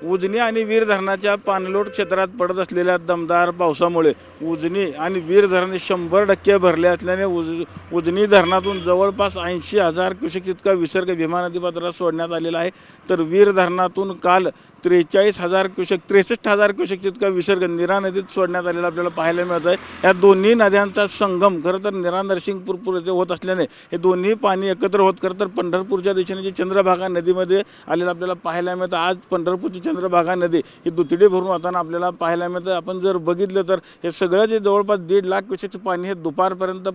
उजनी आणि वीर धरणाच्या पाणलोट क्षेत्रात पडत असलेल्या दमदार पावसामुळे उजनी आणि वीर धरणे 100% भरले असल्याने उजनी धरणातून जवळपास 80,000 क्युसेक इतका विसर्ग भीमा नदीपात्रात सोडण्यात आलेला आहे। तर वीर धरणातून काल 43,000 क्युसेक 63,000 क्युसेक इतका विसर्ग नीरा नदीत सोडण्यात आलेला आपल्याला पाहायला मिळत आहे। या दोन्ही नद्यांचा संगम खरं तर नीरा नरसिंगपूर येथे होत असल्याने हे दोन्ही पाणी एकत्र होत खरं तर पंढरपूरच्या दिशेने जी चंद्रभागा नदीमध्ये आलेला आपल्याला पाहायला मिळतं। आज पंढरपूरची चंद्रभागा नदी ही दुथडी भरून वाहताना आपल्याला पाहायला मिळतं। आपण जर बघितलं तर हे सगळं जे जवळपास 1.5 लाख क्युसेकचं पाणी हे दुपारपर्यंत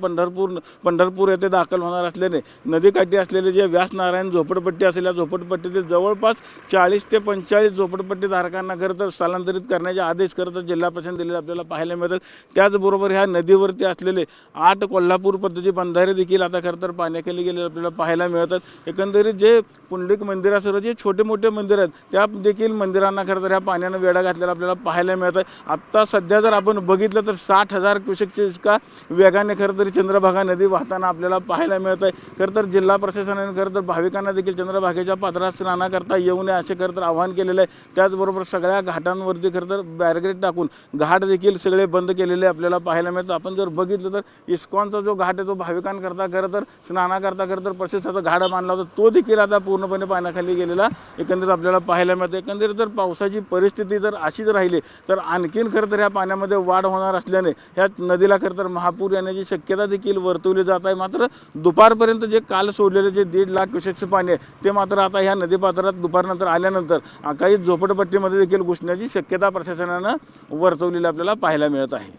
पंढरपूर येथे दाखल होणार असल्याने नदीकाठी असलेले जे व्यासनारायण झोपडपट्टी असेल या झोपडपट्टीतील जवळपास 40 ते 45 झोपडपट्टी धारकांना खरं तर स्थलांतरित करण्याचे आदेश खरं तर जिल्हा प्रशासन दिलेले आपल्याला पाहायला मिळतात। त्याचबरोबर ह्या नदीवरती असलेले 8 कोल्हापूर पद्धती बंधारे देखील आता खरं तर पाण्याखाली गेलेले आपल्याला पाहायला मिळतात। एकंदरीत जे पुंडलिक मंदिरासह जे छोटे मोठे मंदिर आहेत त्या देखील मंदिरांना खरं तर ह्या पाण्यानं वेढा घातलेला आपल्याला पाहायला मिळत आहे। आत्ता सध्या जर आपण बघितलं तर 60,000 क्युसेकच्या इतका वेगाने खरं तर चंद्रभागा नदी वाहताना आपल्याला पाहायला मिळत आहे। खरं तर जिल्हा प्रशासनाने खरं तर भाविकांना देखील चंद्रभागेच्या पात्रात स्नानाकरता येऊ नये असे खरं तर आवाहन केलेलं आहे। त्याचबरोबर सगळ्या घाटांवरती खरं तर बॅरिकेड टाकून घाट देखील सगळे बंद केलेले आपल्याला पाहायला मिळतं। आपण जर बघितलं तर इस्कॉनचा जो घाट आहे तो भाविकांकरता खरं तर स्नानाकरता खरं तर प्रशस्ताचा घाट मानला होता तो देखील आता पूर्णपणे पाण्याखाली गेलेला एकंदरीत आपल्याला पाहायला मिळतं। एकंदरीत जर पावसाची परिस्थिती जर अशीच राहिली तर आणखीन खरं तर ह्या पाण्यामध्ये वाढ होणार असल्याने ह्या नदीला खरं तर महापूर येण्याची शक्यता देखील वर्तवली जात आहे। मात्र दुपारपर्यंत जे काल सोडलेले जे 1.5 लाख क्युसेकचं पाणी आहे ते मात्र आता ह्या नदीपात्रात दुपारनंतर आल्यानंतर काही झोपडपट्टीमध्ये देखील घुसण्याची शक्यता प्रशासनानं वर्तवलेली आपल्याला पाहायला मिळत आहे।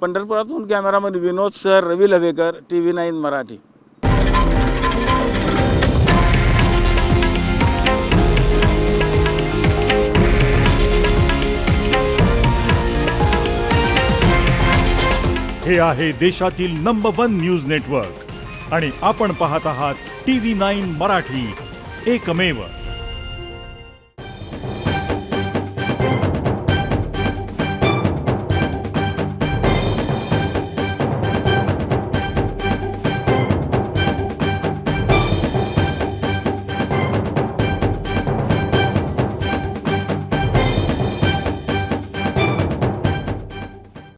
पंढरपुरातून कॅमेरामन विनोद सर, रवी लवेकर, TV9 मराठी। हे आहे देशातील नंबर 1 न्यूज नेटवर्क आणि आपण पाहत आहात TV9 मराठी, एकमेव।